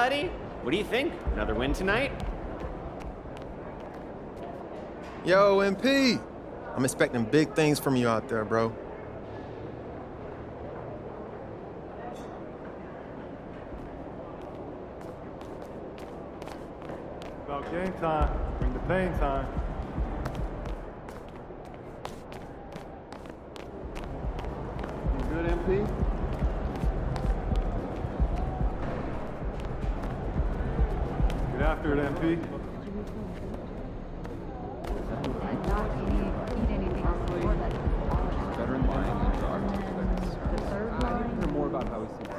buddy? What do you think? Another win tonight? Yo, MP! I'm expecting big things from you out there, bro. About game time. Bring the pain time. You good, MP? Get after it, MP. Veteran line and I hear more about how he sees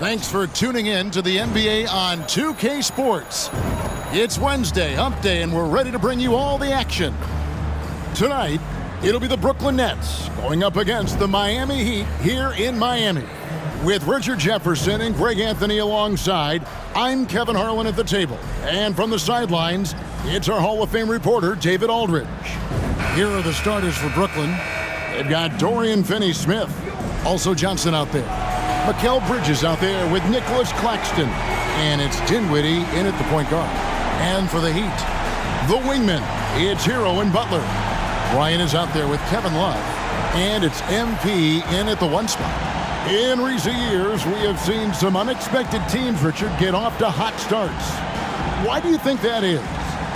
Thanks for tuning in to the NBA on 2K Sports. It's Wednesday, hump day, and we're ready to bring you all the action. Tonight, it'll be the Brooklyn Nets going up against the Miami Heat here in Miami. With Richard Jefferson and Greg Anthony alongside, I'm Kevin Harlan at the table. And from the sidelines, it's our Hall of Fame reporter, David Aldridge. Here are the starters for Brooklyn. They've got Dorian Finney-Smith, also Johnson out there. Mikal Bridges out there with Nicholas Claxton. And it's Dinwiddie in at the point guard. And for the Heat, the wingman, it's Hero and Butler. Ryan is out there with Kevin Love. And it's MP in at the one spot. In recent years, we have seen some unexpected teams, Richard, get off to hot starts. Why do you think that is?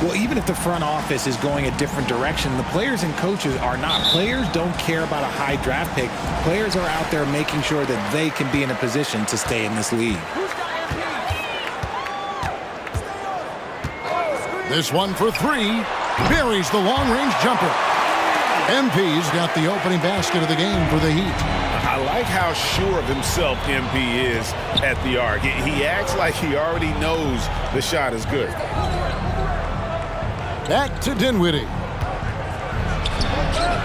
Well, even if the front office is going a different direction, the players and coaches are not. Players don't care about a high draft pick. Players are out there making sure that they can be in a position to stay in this league. This one for three. Buries the long-range jumper. MP's got the opening basket of the game for the Heat. I like how sure of himself MP is at the arc. He acts like he already knows the shot is good. Back to Dinwiddie.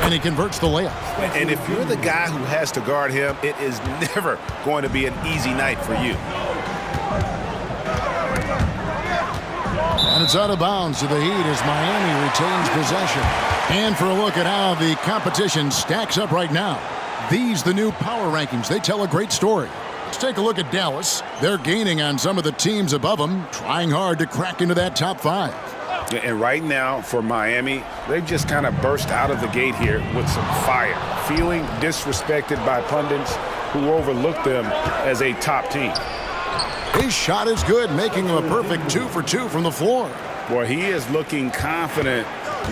And he converts the layup. And if you're the guy who has to guard him, it is never going to be an easy night for you. And it's out of bounds to the Heat as Miami retains possession. And for a look at how the competition stacks up right now. These, the new power rankings, they tell a great story. Let's take a look at Dallas. They're gaining on some of the teams above them, trying hard to crack into that top five. And right now for Miami, they've just kind of burst out of the gate here with some fire, feeling disrespected by pundits who overlook them as a top team. His shot is good, making him a perfect 2 for 2 from the floor. Boy, he is looking confident.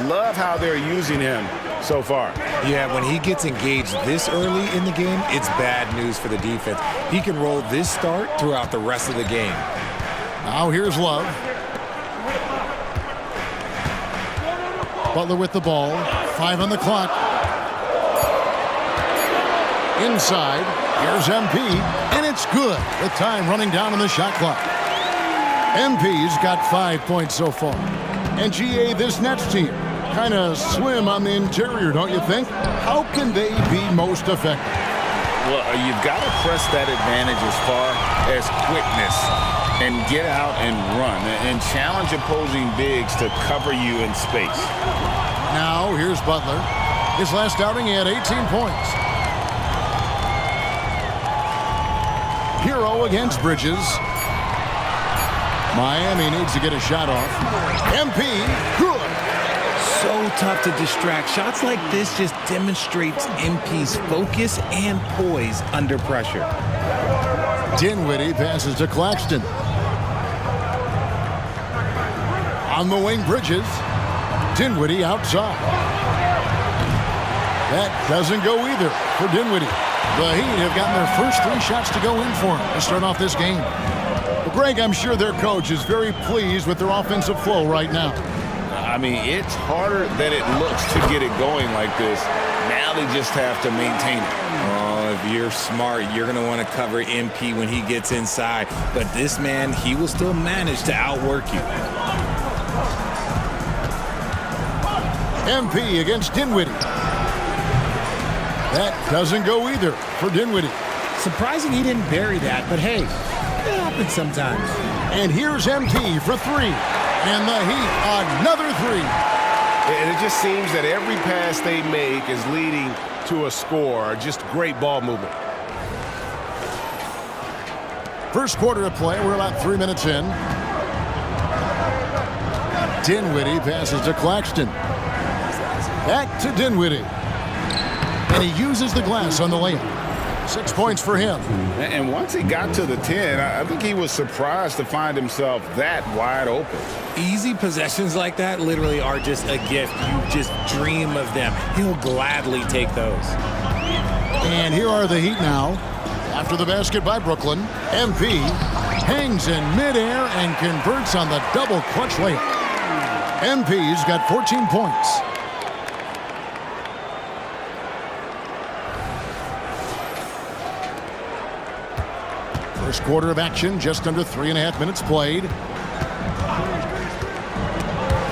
Love how they're using him so far. Yeah, when he gets engaged this early in the game, it's bad news for the defense. He can roll this start throughout the rest of the game. Now here's Love. Butler with the ball. 5 on the clock. Inside. Here's MP. And it's good with time running down on the shot clock. MP's got 5 points so far. And GA, this Nets team, kind of slim on the interior, don't you think? How can they be most effective? Well, you've got to press that advantage as far as quickness. and get out and run and challenge opposing bigs to cover you in space. Now here's Butler. His last outing, he had 18 points. Hero against Bridges. Miami needs to get a shot off. MP, good. So tough to distract. Shots like this just demonstrates MP's focus and poise under pressure. Dinwiddie passes to Claxton. On the wing, Bridges. Dinwiddie outside. That doesn't go either for Dinwiddie. The Heat have gotten their first 3 shots to go in for him to start off this game. But Greg, I'm sure their coach is very pleased with their offensive flow right now. I mean, it's harder than it looks to get it going like this. Now they just have to maintain it. Oh, if you're smart, you're going to want to cover MP when he gets inside. But this man, he will still manage to outwork you. MP against Dinwiddie. That doesn't go either for Dinwiddie. Surprising he didn't bury that, but hey, it happens sometimes. And here's MP for 3. And the Heat, another 3. And it just seems that every pass they make is leading to a score. Just great ball movement. First quarter of play, we're about 3 minutes in. Dinwiddie passes to Claxton. Back to Dinwiddie. And he uses the glass on the layup. 6 points for him. And once he got to the 10, I think he was surprised to find himself that wide open. Easy possessions like that literally are just a gift. You just dream of them. He'll gladly take those. And here are the Heat now. After the basket by Brooklyn, MP hangs in midair and converts on the double clutch layup. MP's got 14 points. First quarter of action, just under 3.5 minutes played.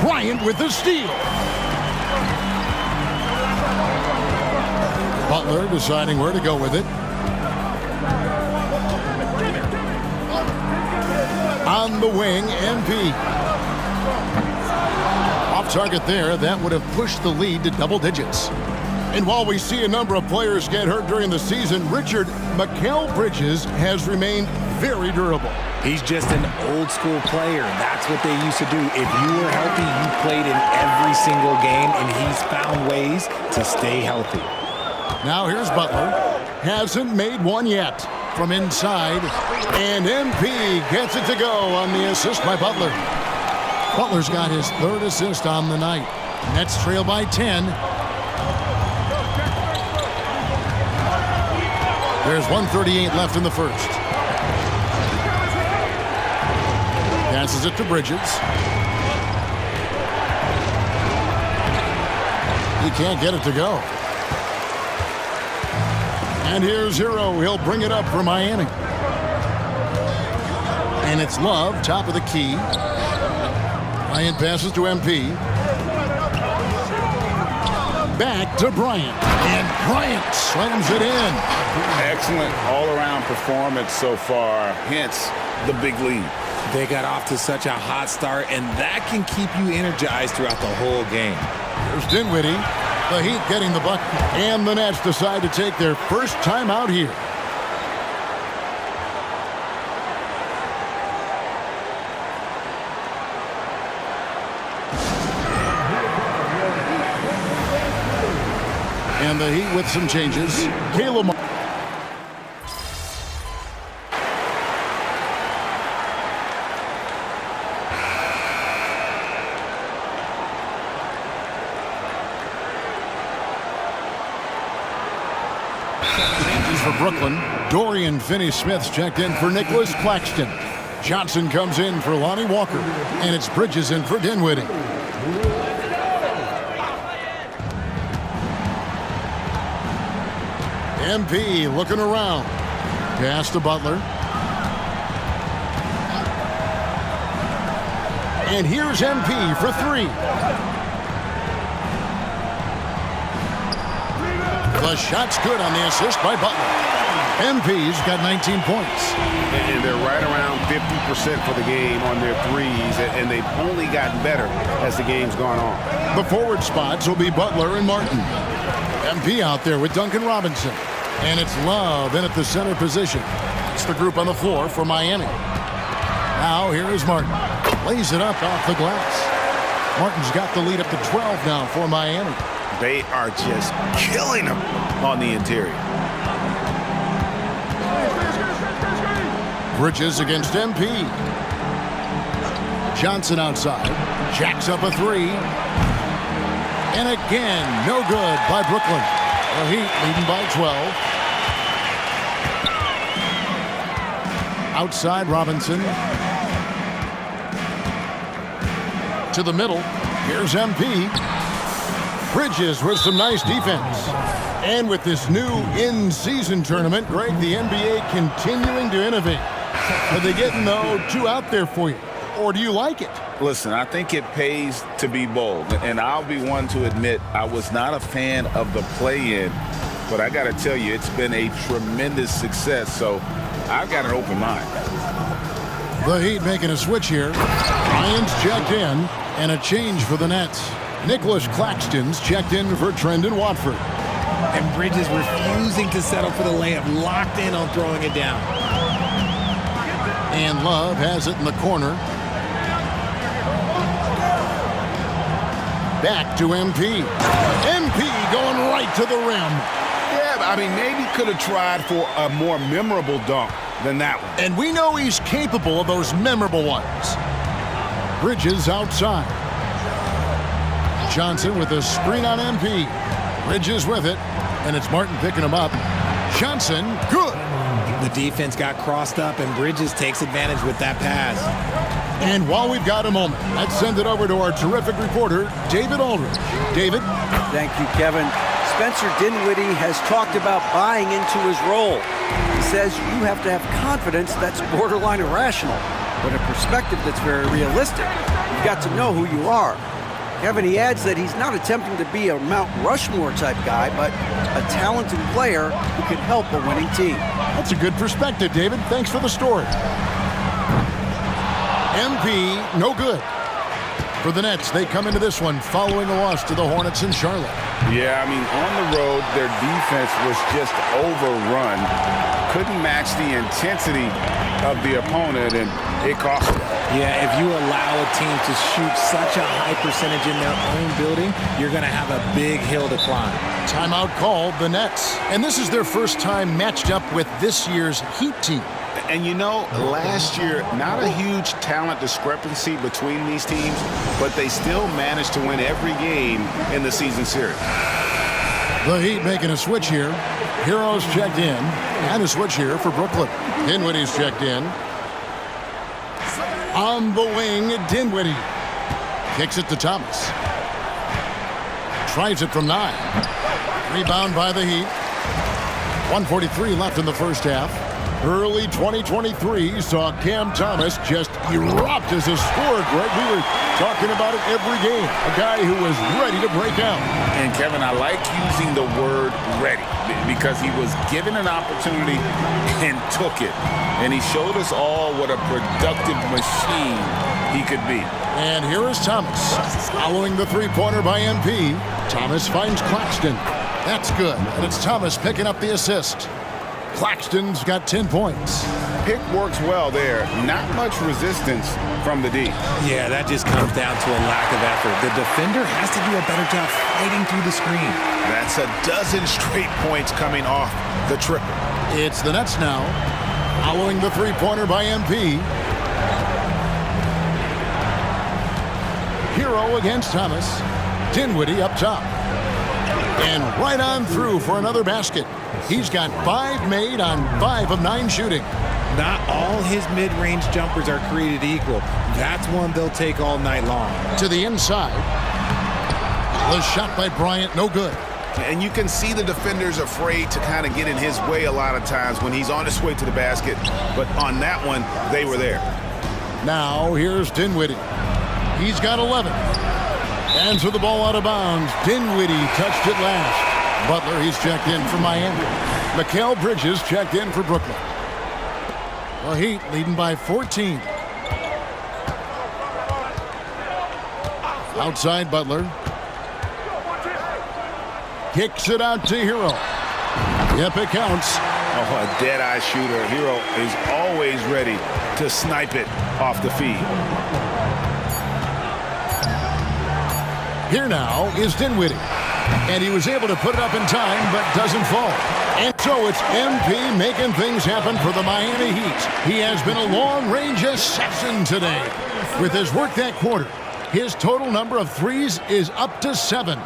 Bryant with the steal. Butler deciding where to go with it. On the wing, MP. Off target there, that would have pushed the lead to double digits. And while we see a number of players get hurt during the season, Richard, Mikal Bridges has remained very durable. He's just an old school player. That's what they used to do. If you were healthy, you played in every single game, and he's found ways to stay healthy. Now here's Butler. Hasn't made one yet from inside. And MP gets it to go on the assist by Butler. Butler's got his 3rd assist on the night. Nets trail by 10. There's 1:38 left in the first. Passes it to Bridges. He can't get it to go. And here's Hero. He'll bring it up for Miami. And it's Love, top of the key. Bryant passes to MP. Back to Bryant. And Bryant slams it in. Excellent all-around performance so far, hence the big lead. They got off to such a hot start, and that can keep you energized throughout the whole game. There's Dinwiddie. The Heat getting the bucket. And the Nets decide to take their first time out here. And the Heat with some changes. Caleb. Changes for Brooklyn. Dorian Finney-Smith's checked in for Nicholas Claxton. Johnson comes in for Lonnie Walker. And it's Bridges in for Dinwiddie. MP looking around. Pass to Butler. And here's MP for 3. The shot's good on the assist by Butler. MP's got 19 points. And they're right around 50% for the game on their threes, and they've only gotten better as the game's gone on. The forward spots will be Butler and Martin. MP out there with Duncan Robinson. And it's Love in at the center position. It's the group on the floor for Miami. Now here is Martin. Lays it up off the glass. Martin's got the lead up to 12 now for Miami. They are just killing them on the interior. Bridges against MP. Johnson outside. Jacks up a three. And again, no good by Brooklyn. The Heat leading by 12. Outside Robinson. To the middle. Here's MP. Bridges with some nice defense. And with this new in-season tournament, Greg, the NBA continuing to innovate. Are they getting, though, too out there for you? Or do you like it? Listen, I think it pays to be bold. And I'll be one to admit I was not a fan of the play-in. But I got to tell you, it's been a tremendous success. So I've got an open mind. The Heat making a switch here. Ryan's checked in. And a change for the Nets. Nicholas Claxton's checked in for Trendon Watford. And Bridges refusing to settle for the layup. Locked in on throwing it down. And Love has it in the corner. Back to MP. MP going right to the rim. Yeah, I mean, maybe could have tried for a more memorable dunk than that one. And we know he's capable of those memorable ones. Bridges outside. Johnson with a screen on MP. Bridges with it. And it's Martin picking him up. Johnson, good. The defense got crossed up, and Bridges takes advantage with that pass. And while we've got a moment, let's send it over to our terrific reporter, David Aldridge. David? Thank you, Kevin. Spencer Dinwiddie has talked about buying into his role. He says you have to have confidence that's borderline irrational, but a perspective that's very realistic. You've got to know who you are. Kevin, he adds that he's not attempting to be a Mount Rushmore type guy, but a talented player who can help a winning team. That's a good perspective, David. Thanks for the story. MP, no good. For the Nets, they come into this one following a loss to the Hornets in Charlotte. Yeah, I mean, on the road, their defense was just overrun. Couldn't match the intensity of the opponent, and it cost them. Yeah, if you allow a team to shoot such a high percentage in their own building, you're going to have a big hill to climb. Timeout called the Nets. And this is their first time matched up with this year's Heat team. And you know, last year, not a huge talent discrepancy between these teams, but they still managed to win every game in the season series. The Heat making a switch here. Heroes checked in. And a switch here for Brooklyn. Dinwiddie's checked in. On the wing, Dinwiddie. Kicks it to Thomas. Tries it from 9. Rebound by the Heat. 1:43 left in the first half. Early 2023 saw Cam Thomas just erupt as a scorer, Greg. We were talking about it every game. A guy who was ready to break out. And, Kevin, I like using the word ready because he was given an opportunity and took it. And he showed us all what a productive machine he could be. And here is Thomas. Following the three-pointer by MP, Thomas finds Claxton. That's good. And it's Thomas picking up the assist. Claxton's got 10 points. Pick works well there. Not much resistance from the D. Yeah, that just comes down to a lack of effort. The defender has to do a better job fighting through the screen. That's a dozen straight points coming off the triple. It's the Nets now. Following the three-pointer by MP. Hero against Thomas. Dinwiddie up top. And right on through for another basket. He's got 5 made on 5 of 9 shooting. Not all his mid-range jumpers are created equal. That's one they'll take all night long. To the inside. The shot by Bryant, no good. And you can see the defenders afraid to kind of get in his way a lot of times when he's on his way to the basket. But on that one, they were there. Now here's Dinwiddie. He's got 11. And to the ball out of bounds. Dinwiddie touched it last. Butler, he's checked in for Miami. Mikal Bridges checked in for Brooklyn. The Heat leading by 14. Outside Butler. Kicks it out to Hero. Yep, it counts. Oh, a dead-eye shooter. Hero is always ready to snipe it off the feed. Here now is Dinwiddie. And he was able to put it up in time, but doesn't fall. And so it's MP making things happen for the Miami Heat. He has been a long-range assassin today. With his work that quarter, his total number of threes is up to 7.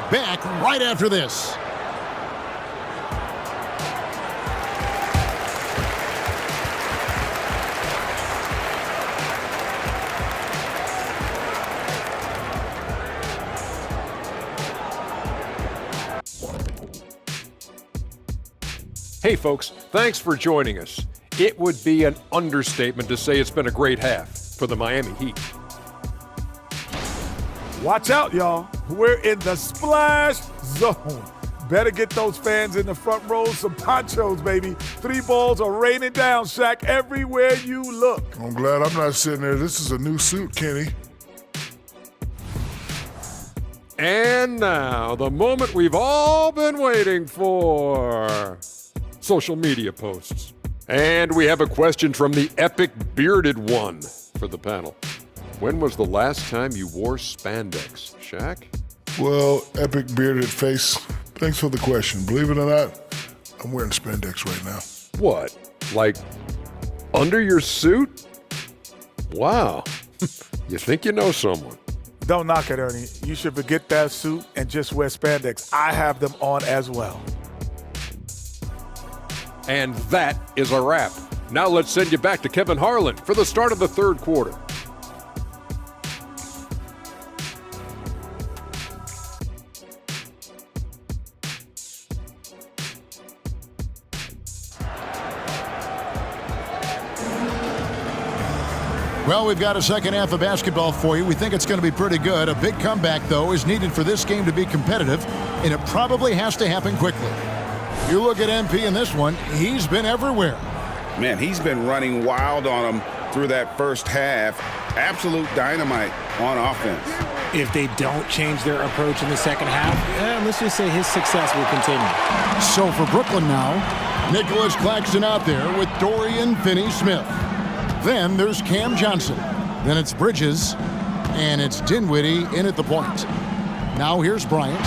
Back right after this. Hey folks, thanks for joining us. It would be an understatement to say it's been a great half for the Miami Heat. Watch out, y'all. We're in the splash zone. Better get those fans in the front row some ponchos, baby. 3 balls are raining down, Shaq, everywhere you look. I'm glad I'm not sitting there. This is a new suit, Kenny. And now, the moment we've all been waiting for. Social media posts. And we have a question from the epic bearded one for the panel. When was the last time you wore spandex, Shaq? Well, epic bearded face, thanks for the question. Believe it or not, I'm wearing spandex right now. What? Like under your suit? Wow. You think you know someone. Don't knock it, Ernie. You should forget that suit and just wear spandex. I have them on as well. And that is a wrap. Now let's send you back to Kevin Harlan for the start of the third quarter. Well, we've got a second half of basketball for you. We think it's going to be pretty good. A big comeback, though, is needed for this game to be competitive, and it probably has to happen quickly. You look at MP in this one, he's been everywhere. Man, he's been running wild on him through that first half. Absolute dynamite on offense. If they don't change their approach in the second half, let's just say his success will continue. So for Brooklyn now, Nicholas Claxton out there with Dorian Finney-Smith. Then there's Cam Johnson. Then it's Bridges, and it's Dinwiddie in at the point. Now here's Bryant.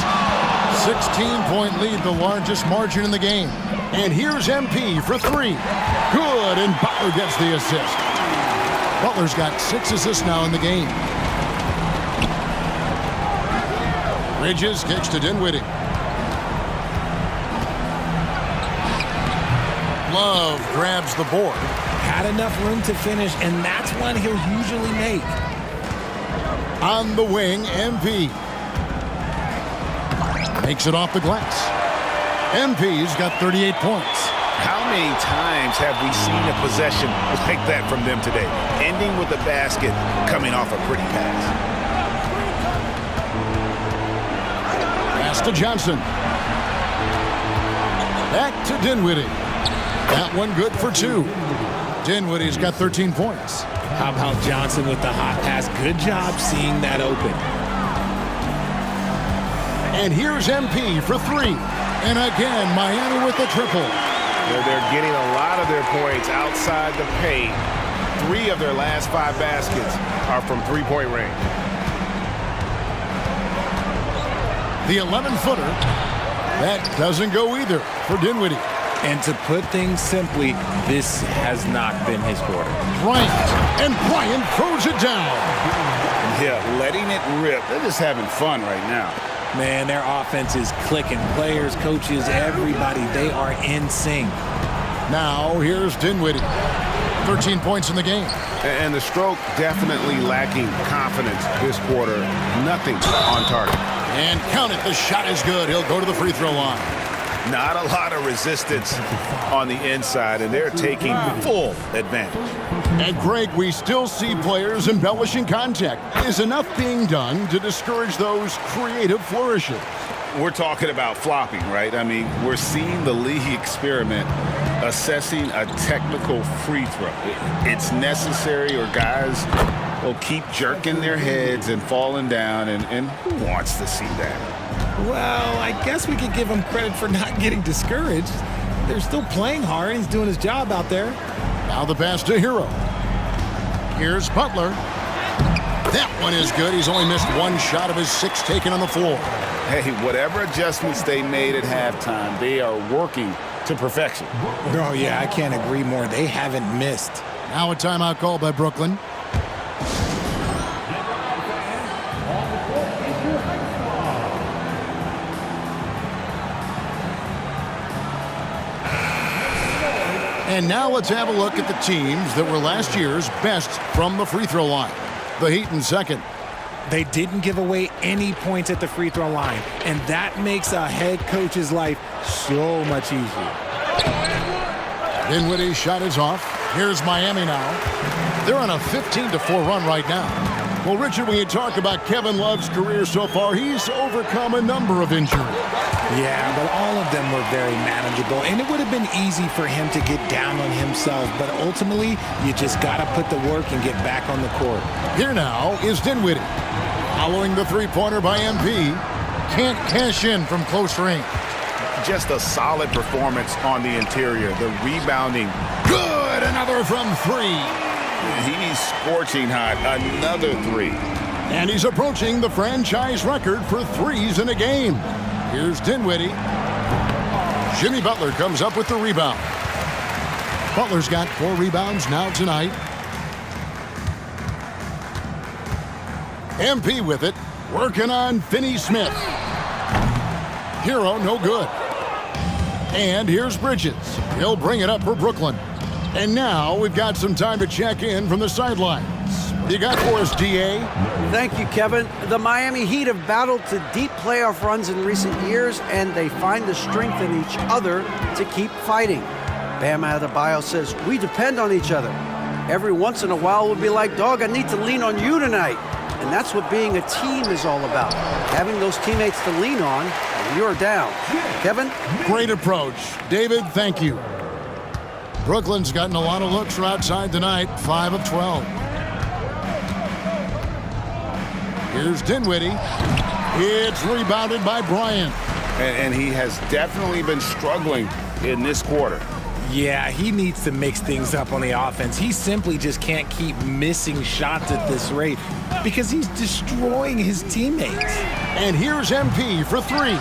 16-point lead, the largest margin in the game. And here's MP for 3. Good, and Butler gets the assist. Butler's got 6 assists now in the game. Bridges kicks to Dinwiddie. Love grabs the board. Had enough room to finish, and that's one he'll usually make. On the wing, MP. Makes it off the glass. MP's got 38 points. How many times have we seen a possession like that from them today? Ending with a basket, coming off a pretty pass. Pass to Johnson. Back to Dinwiddie. That one good for 2. Dinwiddie's got 13 points. How about Johnson with the hot pass? Good job seeing that open. And here's MP for 3. And again, Miami with the triple. They're getting a lot of their points outside the paint. 3 of their last 5 baskets are from three-point range. The 11-footer. That doesn't go either for Dinwiddie. And to put things simply, this has not been his quarter. Bryant. And Bryant throws it down. Yeah, letting it rip. They're just having fun right now. Man, their offense is clicking. Players, coaches, everybody, they are in sync. Now, here's Dinwiddie. 13 points in the game. And the stroke definitely lacking confidence this quarter. Nothing on target. And count it, the shot is good. He'll go to the free throw line. Not a lot of resistance on the inside, and they're taking full advantage. And Greg, we still see players embellishing contact. Is enough being done to discourage those creative flourishes? we're talking about flopping, right? I mean, we're seeing the league experiment assessing a technical free throw. It's necessary, or guys will keep jerking their heads and falling down, and who wants to see that? Well, I guess we could give him credit for not getting discouraged. They're still playing hard. He's doing his job out there. Now the pass to Hero. Here's Butler. That one is good. He's only missed one shot of his 6 taken on the floor. Hey, whatever adjustments they made at halftime, they are working to perfection. Oh, yeah, I can't agree more. They haven't missed. Now a timeout call by Brooklyn. And now let's have a look at the teams that were last year's best from the free throw line. The Heat in second. They didn't give away any points at the free throw line, and that makes a head coach's life so much easier. Dinwiddie's shot is off. Here's Miami now. They're on a 15-4 run right now. Well, Richard, when you talk about Kevin Love's career so far, he's overcome a number of injuries. Yeah, but all of them were very manageable, and it would have been easy for him to get down on himself, but ultimately, you just got to put the work and get back on the court. Here now is Dinwiddie. Following the three-pointer by MP, can't cash in from close range. Just a solid performance on the interior. The rebounding. Good! Another from 3. He's scorching hot. Another 3. And he's approaching the franchise record for threes in a game. Here's Dinwiddie. Jimmy Butler comes up with the rebound. Butler's got 4 rebounds now tonight. MP with it, working on Finney-Smith. Hero, no good. And here's Bridges. He'll bring it up for Brooklyn. And now we've got some time to check in from the sidelines. What do you got for us, DA? Thank you, Kevin. The Miami Heat have battled to deep playoff runs in recent years, and they find the strength in each other to keep fighting. Bam Adebayo says, "We depend on each other. Every once in a while we'll be like, dog, I need to lean on you tonight." And that's what being a team is all about. Having those teammates to lean on when you're down. Kevin? Great approach. David, thank you. Brooklyn's gotten a lot of looks from outside tonight, 5 of 12. Here's Dinwiddie. It's rebounded by Bryant. And he has definitely been struggling in this quarter. Yeah, he needs to mix things up on the offense. He simply just can't keep missing shots at this rate because he's destroying his teammates. And here's MP for 3.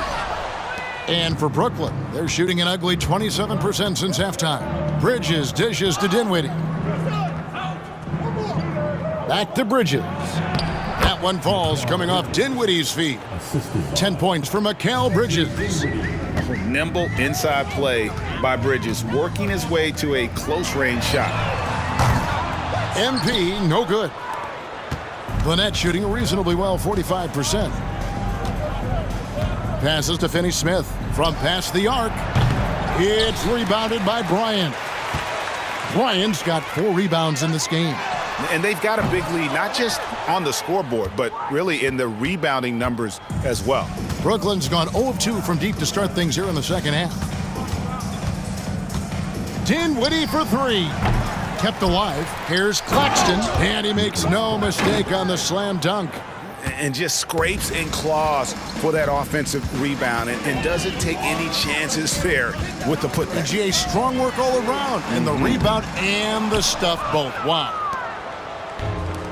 And for Brooklyn, they're shooting an ugly 27% since halftime. Bridges dishes to Dinwiddie. Back to Bridges. That one falls coming off Dinwiddie's feet. 10 points for Mikal Bridges. Nimble inside play by Bridges, working his way to a close-range shot. MP, no good. Lynette shooting reasonably well, 45%. Passes to Finney-Smith from past the arc. It's rebounded by Bryant. Bryant's got 4 rebounds in this game. And they've got a big lead, not just on the scoreboard, but really in the rebounding numbers as well. Brooklyn's gone 0 of 2 from deep to start things here in the second half. Dinwiddie for 3. Kept alive. Here's Claxton, and he makes no mistake on the slam dunk. And just scrapes and claws for that offensive rebound and doesn't take any chances there with the putback. GA, strong work all around, and the rebound and the stuff both. Wow.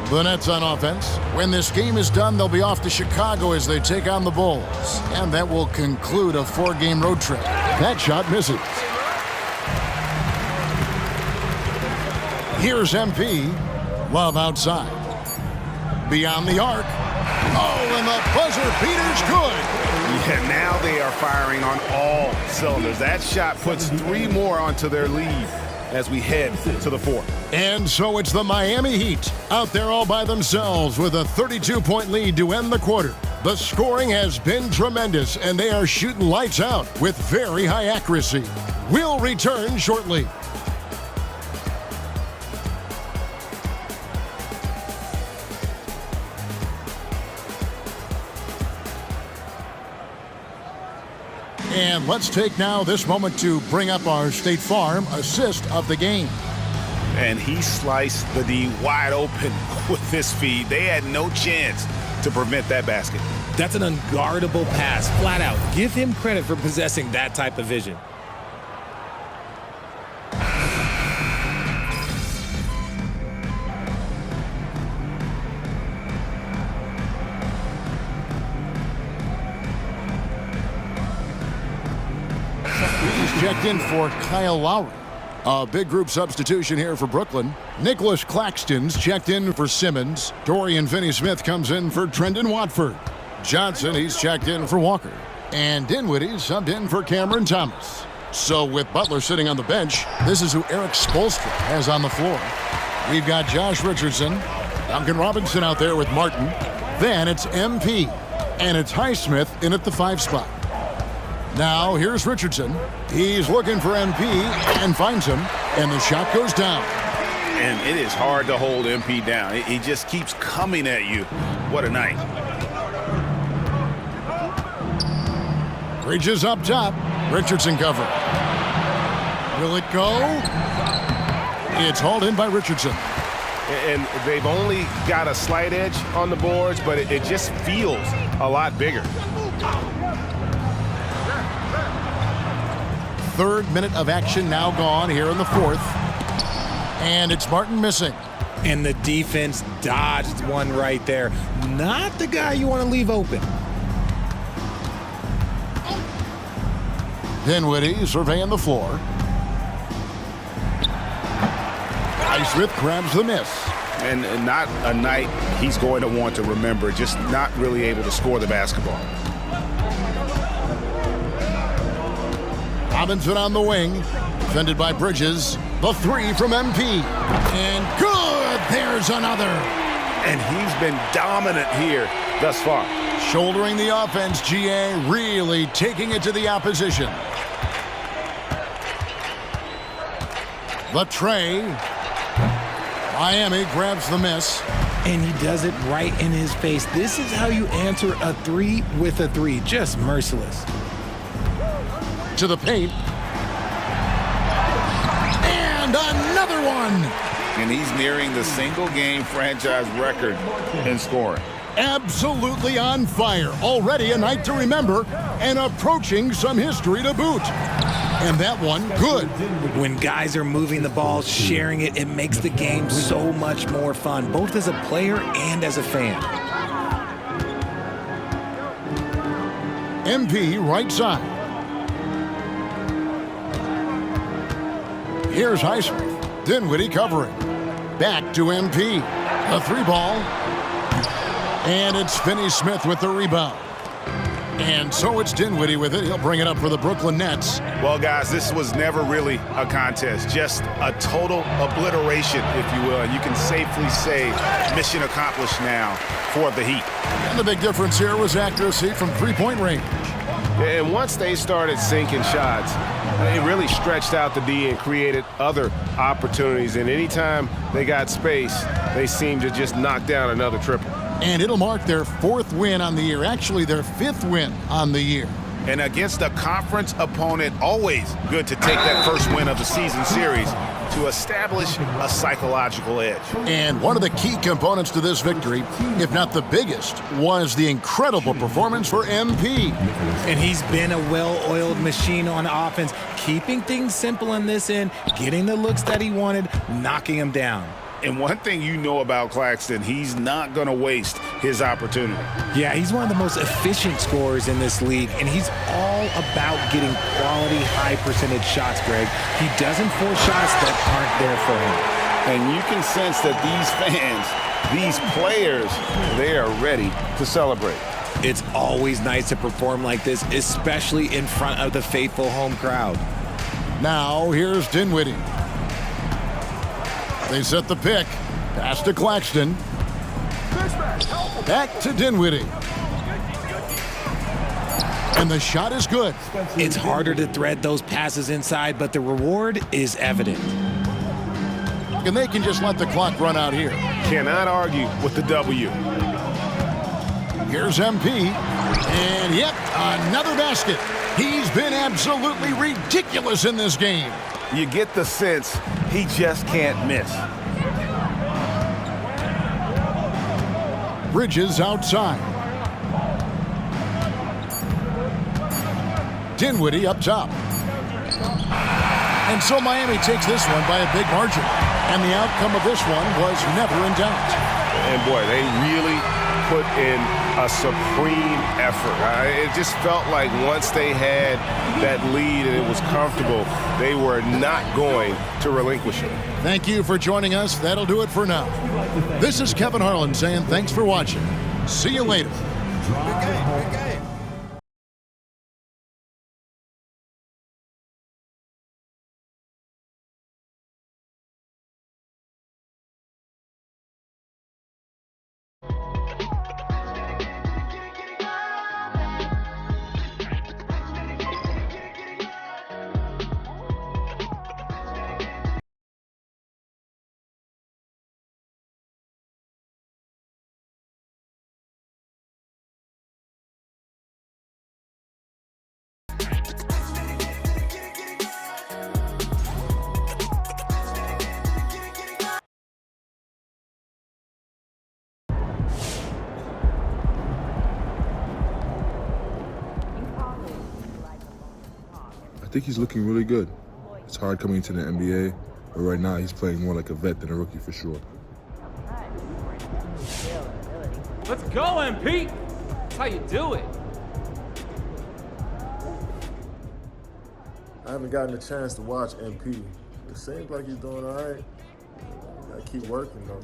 The Nets on offense. When this game is done, they'll be off to Chicago as they take on the Bulls. And that will conclude a 4-game road trip. That shot misses. Here's MP. Love outside. Beyond the arc. Oh, and the buzzer beater's good. Yeah, now they are firing on all cylinders. That shot puts 3 more onto their lead as we head to the 4th. And so it's the Miami Heat out there all by themselves with a 32-point lead to end the quarter. The scoring has been tremendous, and they are shooting lights out with very high accuracy. We'll return shortly. And let's take now this moment to bring up our State Farm assist of the game. And he sliced the D wide open with this feed. They had no chance to prevent that basket. That's an unguardable pass, flat out. Give him credit for possessing that type of vision. He's checked in for Kyle Lowry. A big group substitution here for Brooklyn. Nicholas Claxton's checked in for Simmons. Dorian Finney-Smith comes in for Trendon Watford. Johnson, he's checked in for Walker. And Dinwiddie subbed in for Cameron Thomas. So with Butler sitting on the bench, this is who Eric Spoelstra has on the floor. We've got Josh Richardson, Duncan Robinson out there with Martin. Then it's MP, and it's Highsmith in at the 5 spot. Now here's Richardson. He's looking for MP and finds him, and the shot goes down. And it is hard to hold MP down. He just keeps coming at you. What a night. Bridges up top. Richardson cover. Will it go? It's hauled in by Richardson. And they've only got a slight edge on the boards, but it just feels a lot bigger. Third minute of action now gone here in the fourth. And it's Martin missing. And the defense dodged one right there. Not the guy you want to leave open. Dinwiddie surveying the floor. Highsmith grabs the miss. And not a night he's going to want to remember, just not really able to score the basketball. Robinson on the wing, defended by Bridges. The 3 from MP. And good! There's another. And he's been dominant here thus far. Shouldering the offense, GA really taking it to the opposition. The tray. Miami grabs the miss. And he does it right in his face. This is how you answer a 3 with a 3. Just merciless. To the paint. And another one. And he's nearing the single-game franchise record in scoring. Absolutely on fire. Already a night to remember and approaching some history to boot. And that one, good. When guys are moving the ball, sharing it, it makes the game so much more fun, both as a player and as a fan. MP right side. Here's Highsmith. Dinwiddie covering. Back to MP. A 3 ball. And it's Finney-Smith with the rebound. And so it's Dinwiddie with it. He'll bring it up for the Brooklyn Nets. Well, guys, this was never really a contest. Just a total obliteration, if you will. And you can safely say mission accomplished now for the Heat. And the big difference here was accuracy from 3-point range. And once they started sinking shots, it really stretched out the D and created other opportunities. And anytime they got space, they seemed to just knock down another triple. And it'll mark their 4th win on the year, actually their 5th win on the year. And against a conference opponent, always good to take that first win of the season series to establish a psychological edge. And one of the key components to this victory, if not the biggest, was the incredible performance for MP. And he's been a well-oiled machine on offense, keeping things simple in this end, getting the looks that he wanted, knocking them down. And one thing you know about Claxton, he's not going to waste his opportunity. Yeah, he's one of the most efficient scorers in this league, and he's all about getting quality, high-percentage shots, Greg. He doesn't force shots that aren't there for him. And you can sense that these fans, these players, they are ready to celebrate. It's always nice to perform like this, especially in front of the faithful home crowd. Now, here's Dinwiddie. They set the pick. Pass to Claxton. Back to Dinwiddie. And the shot is good. It's harder to thread those passes inside, but the reward is evident. And they can just let the clock run out here. Cannot argue with the W. Here's MP. And yep, another basket. He's been absolutely ridiculous in this game. You get the sense he just can't miss. Bridges outside. Dinwiddie up top. And so Miami takes this one by a big margin. And the outcome of this one was never in doubt. And boy, they really put in a supreme effort. It just felt like once they had that lead and it was comfortable, they were not going to relinquish it. Thank you for joining us. That'll do it for now. This is Kevin Harlan saying thanks for watching. See you later. Good game, good game. I think he's looking really good. It's hard coming into the NBA, but right now he's playing more like a vet than a rookie for sure. Let's go, MP! That's how you do it. I haven't gotten a chance to watch MP. It seems like he's doing all right. Gotta keep working, though.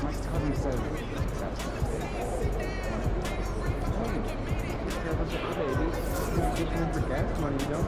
My cousin said that's gas money, you know?